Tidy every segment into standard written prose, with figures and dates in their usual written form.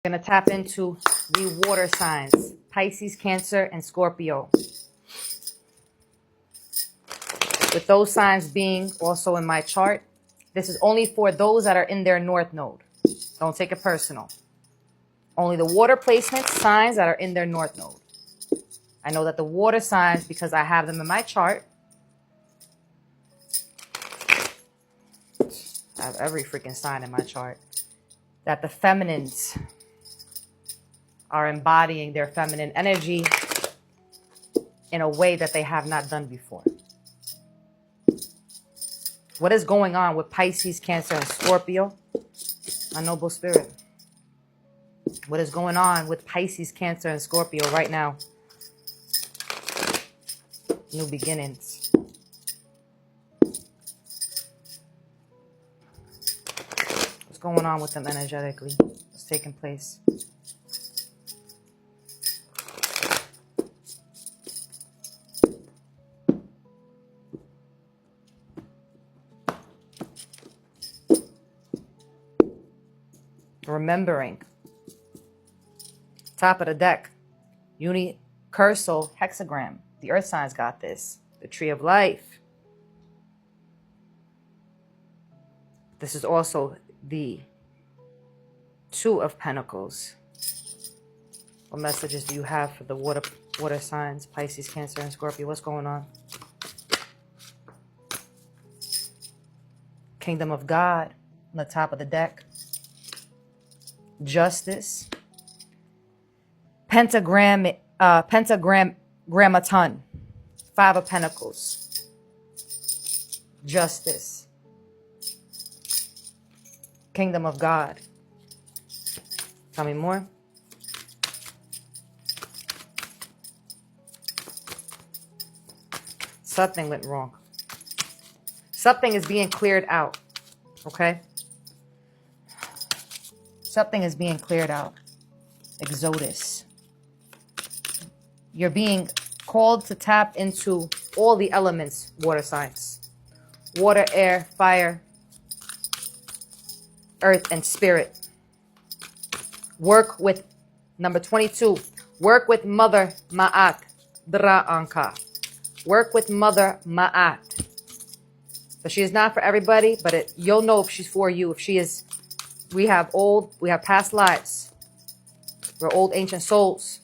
We're going to tap into the water signs, Pisces, Cancer, and Scorpio. With those signs being also in my chart, this is only for those that are in their North Node. Don't take it personal. Only the water placement signs that are in their North Node. I know that the water signs, because I have them in my chart, I have every freaking sign in my chart, that the feminines are embodying their feminine energy in a way that they have not done before. What is going on with Pisces, Cancer, and Scorpio? My noble spirit. What is going on with Pisces, Cancer, and Scorpio right now? New beginnings. What's going on with them energetically? What's taking place? Remembering. Top of the deck. Unicursal hexagram. The earth signs got this. The tree of life. This is also the Two of Pentacles. What messages do you have for the water signs, Pisces, Cancer, and Scorpio? What's going on? Kingdom of God on the top of the deck. Justice. Pentagrammaton. Five of Pentacles. Justice. Kingdom of God. Tell me more. Something went wrong. Something is being cleared out. Okay? Something is being cleared out. Exodus. You're being called to tap into all the elements, water signs. Water, air, fire, earth, and spirit. Work with, number 22, work with Mother Ma'at, Dra'anka. Work with Mother Ma'at. But she is not for everybody, but you'll know if she's for you. If she is, we have past lives. We're old ancient souls.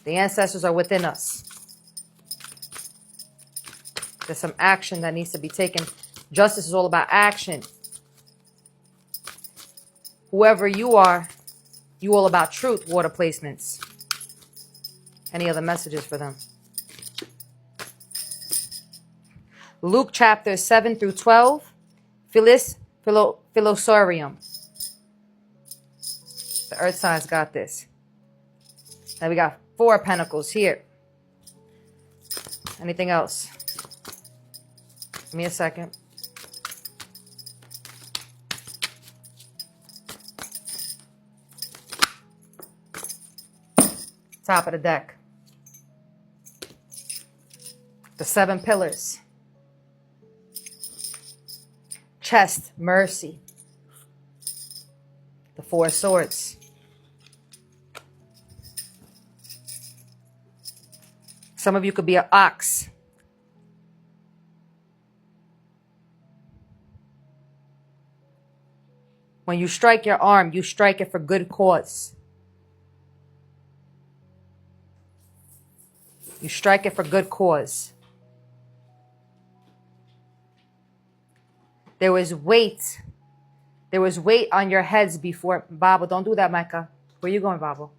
The ancestors are within us. There's some action that needs to be taken. Justice is all about action. Whoever you are, you all about truth, water placements. Any other messages for them? Luke chapter 7 through 12. Philosorium. The earth signs got this. Now we got Four of Pentacles here. Anything else? Give me a second. Top of the deck. The Seven Pillars. Chest, mercy. The Four of Swords. Some of you could be an ox. When you strike your arm, you strike it for good cause. You strike it for good cause. There was weight. There was weight on your heads before. Bible, don't do that, Micah. Where you going, Bible?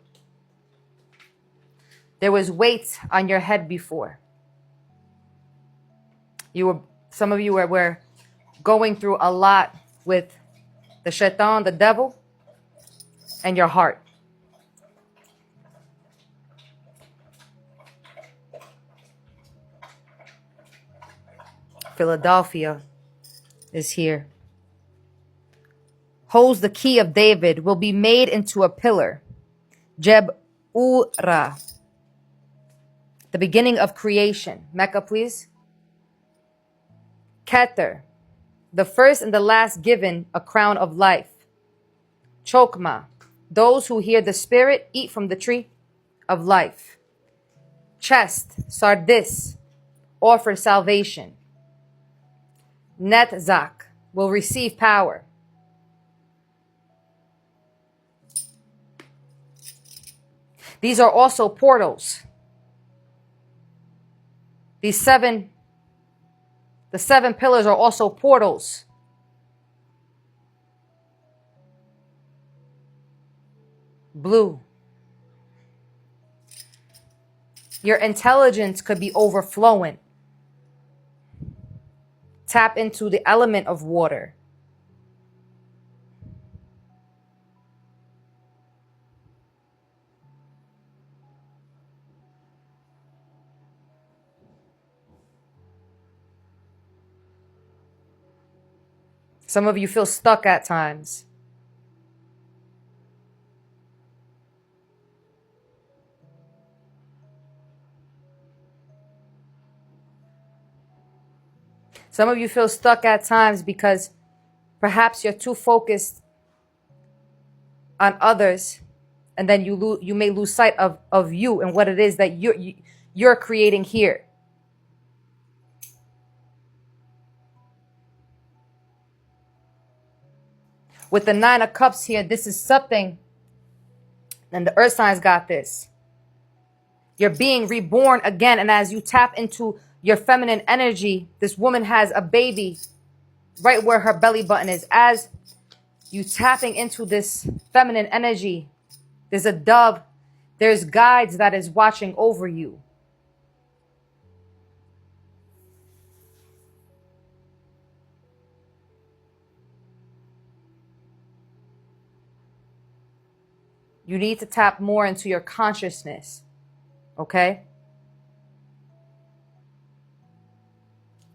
There was weight on your head before. Some of you were going through a lot with the shaitan, the devil, and your heart. Philadelphia is here. Holds the key of David, will be made into a pillar. Jeb-Ura. The beginning of creation. Mecca, please. Keter. The first and the last given a crown of life. Chokma. Those who hear the spirit eat from the tree of life. Chest, Sardis, offer salvation. Netzach will receive power. These are also portals. The seven pillars are also portals. Blue. Your intelligence could be overflowing. Tap into the element of water. Some of you feel stuck at times. Some of you feel stuck at times because perhaps you're too focused on others, and then you may lose sight of you and what it is that you're creating here. With the 9 of Cups here, this is something, and the earth signs got this. You're being reborn again, and as you tap into your feminine energy, this woman has a baby right where her belly button is. As you tapping into this feminine energy, there's a dove, there's guides that is watching over you. You need to tap more into your consciousness, okay?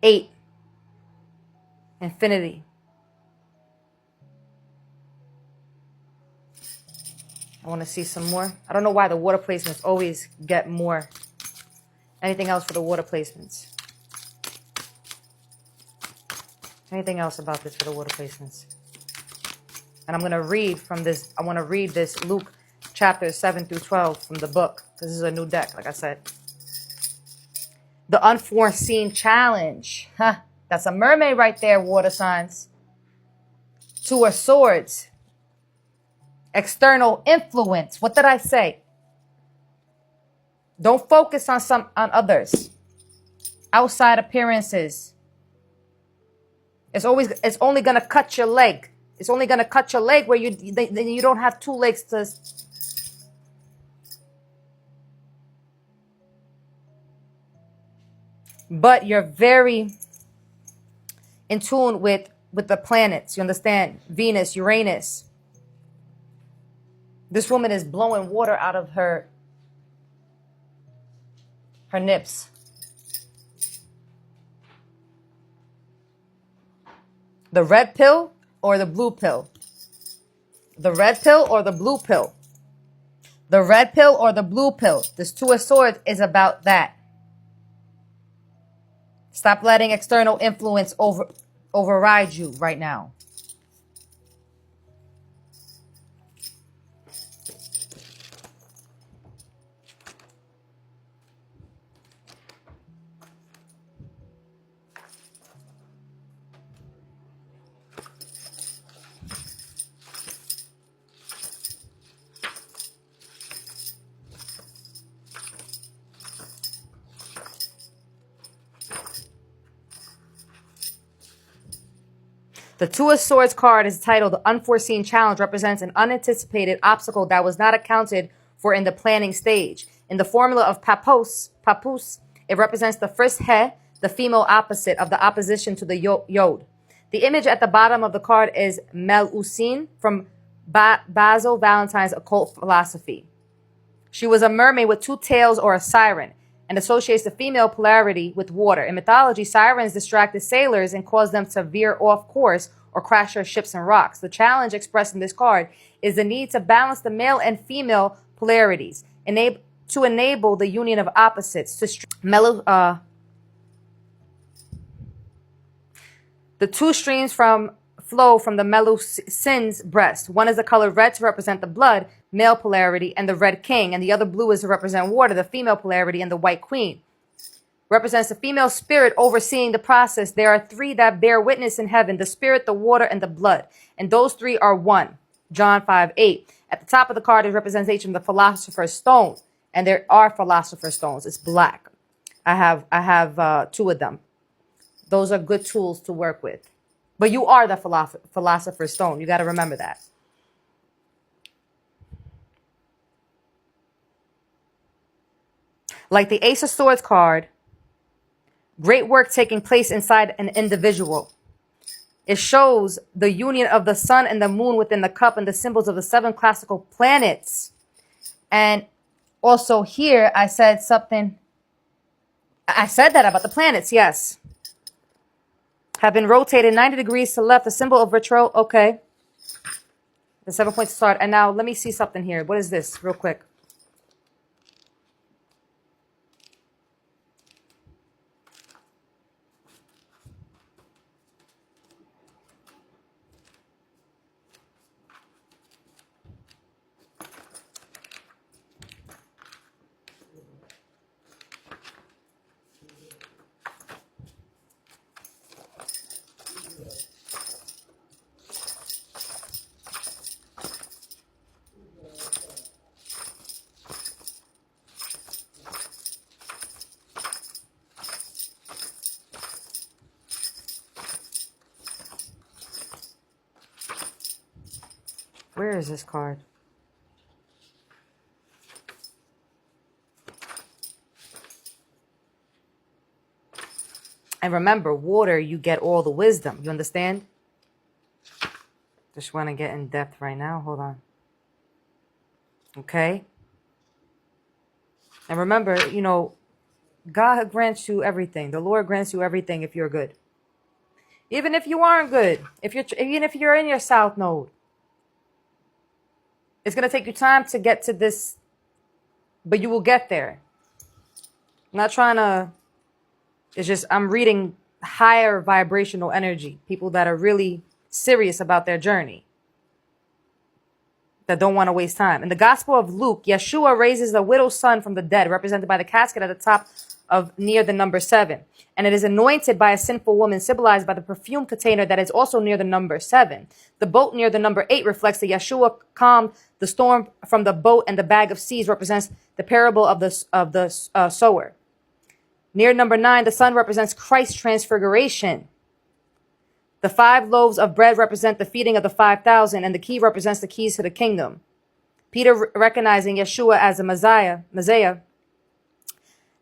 8, infinity. I want to see some more. I don't know why the water placements always get more. Anything else for the water placements? Anything else about this for the water placements? And I'm going to read from this. I want to read this Luke chapter 7 through 12 from the book. This is a new deck, like I said. The unforeseen challenge. Huh. That's a mermaid right there, water signs. 2 of Swords. External influence. What did I say? Don't focus on others. Outside appearances. It's only gonna cut your leg. It's only gonna cut your leg where you don't have 2 legs to. But you're very in tune with the planets. You understand? Venus, Uranus. This woman is blowing water out of her nips. The red pill or the blue pill? The red pill or the blue pill? The red pill or the blue pill? This 2 of Swords is about that. Stop letting external influence override you right now. The 2 of Swords card is titled The Unforeseen Challenge, represents an unanticipated obstacle that was not accounted for in the planning stage. In the formula of Papoose, it represents the first he, the female opposite of the opposition to the yod. The image at the bottom of the card is Melusine from Basil Valentine's occult philosophy. She was a mermaid with 2 tails or a siren, and associates the female polarity with water. In mythology, sirens distracted sailors and caused them to veer off course or crash their ships and rocks. The challenge expressed in this card is the need to balance the male and female polarities, to enable the union of opposites. The 2 streams from flow from the Melusin's breast. One is the color red to represent the blood, male polarity, and the red king, and the other blue is to represent water, the female polarity, and the white queen. Represents the female spirit overseeing the process. There are three that bear witness in heaven, the spirit, the water, and the blood. And those three are one. John 5:8. At the top of the card is representation of the philosopher's stone. And there are philosopher's stones. It's black. I have two of them. Those are good tools to work with. But you are the philosopher's stone. You got to remember that. Like the Ace of Swords card, great work taking place inside an individual. It shows the union of the sun and the moon within the cup and the symbols of the 7 classical planets. And also here, I said something. I said that about the planets, yes. Have been rotated 90 degrees to left, the symbol of retro. Okay. The 7 points to start. And now let me see something here. What is this? Real quick. Where is this card? And remember, water, you get all the wisdom. You understand? Just want to get in depth right now. Hold on. Okay? And remember, you know, God grants you everything. The Lord grants you everything if you're good. Even if you aren't good. Even if you're in your south node. It's going to take you time to get to this, but you will get there. I'm not trying to, it's just, I'm reading higher vibrational energy. People that are really serious about their journey. That don't want to waste time. In the Gospel of Luke, Yeshua raises the widow's son from the dead, represented by the casket at the top of near the number 7. And it is anointed by a sinful woman, symbolized by the perfume container that is also near the number 7. The boat near the number 8 reflects that Yeshua calmed the storm from the boat, and the bag of seeds represents the parable of the sower. Near number 9, the sun represents Christ's transfiguration. The 5 loaves of bread represent the feeding of the 5,000, and the key represents the keys to the kingdom. Peter recognizing Yeshua as a Messiah,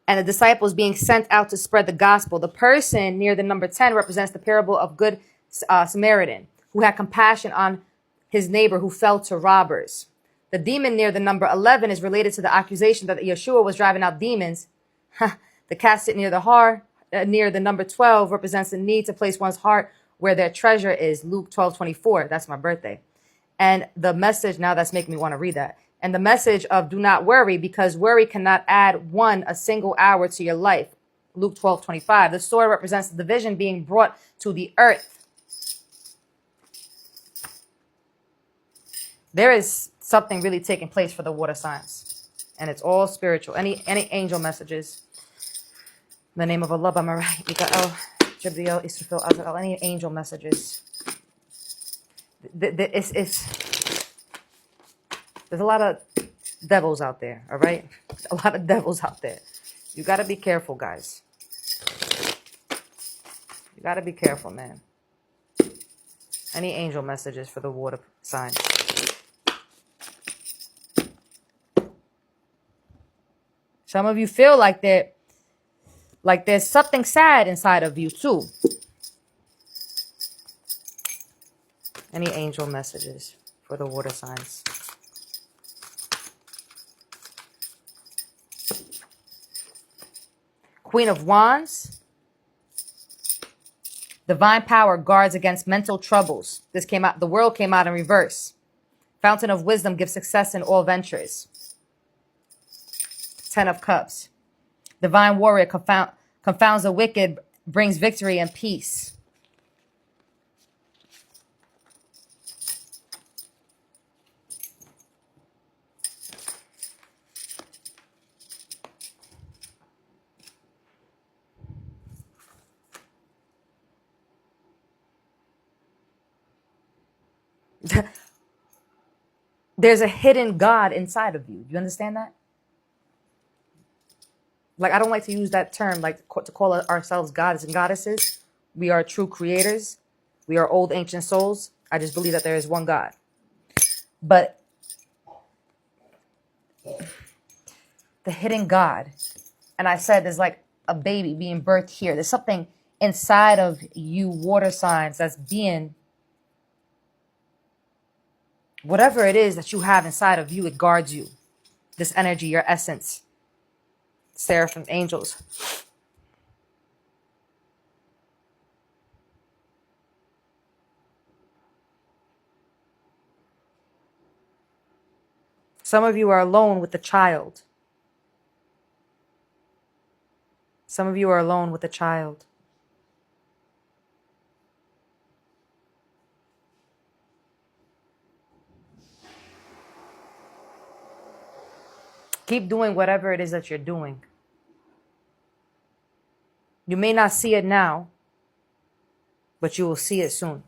and the disciples being sent out to spread the gospel. The person near the number 10 represents the parable of Good Samaritan, who had compassion on his neighbor who fell to robbers. The demon near the number 11 is related to the accusation that Yeshua was driving out demons. The casket near the number 12 represents the need to place one's heart where their treasure is. Luke 12:24. That's my birthday. And the message, now that's making me want to read that. And the message of do not worry, because worry cannot add a single hour to your life. Luke 12:25. The sword represents the division being brought to the earth. There is something really taking place for the water signs. And it's all spiritual. Any angel messages. In the name of Allah, Bamarai, Mikael, Jibreel, Israfil, Azrael, any angel messages. There's a lot of devils out there, all right? A lot of devils out there. You got to be careful, guys. You got to be careful, man. Any angel messages for the water signs? Some of you feel like there's something sad inside of you too. Any angel messages for the water signs? Queen of Wands. Divine power guards against mental troubles. This came out, the world came out in reverse. Fountain of wisdom gives success in all ventures. 10 of Cups. Divine warrior confounds the wicked, brings victory and peace. There's a hidden God inside of you. Do you understand that? Like, I don't like to use that term, like to call ourselves gods and goddesses. We are true creators. We are old ancient souls. I just believe that there is one God. But the hidden God, and I said there's like a baby being birthed here. There's something inside of you, water signs, that's being, whatever it is that you have inside of you, it guards you. This energy, your essence. Seraphim, angels. Some of you are alone with the child. Some of you are alone with the child. Keep doing whatever it is that you're doing. You may not see it now, but you will see it soon.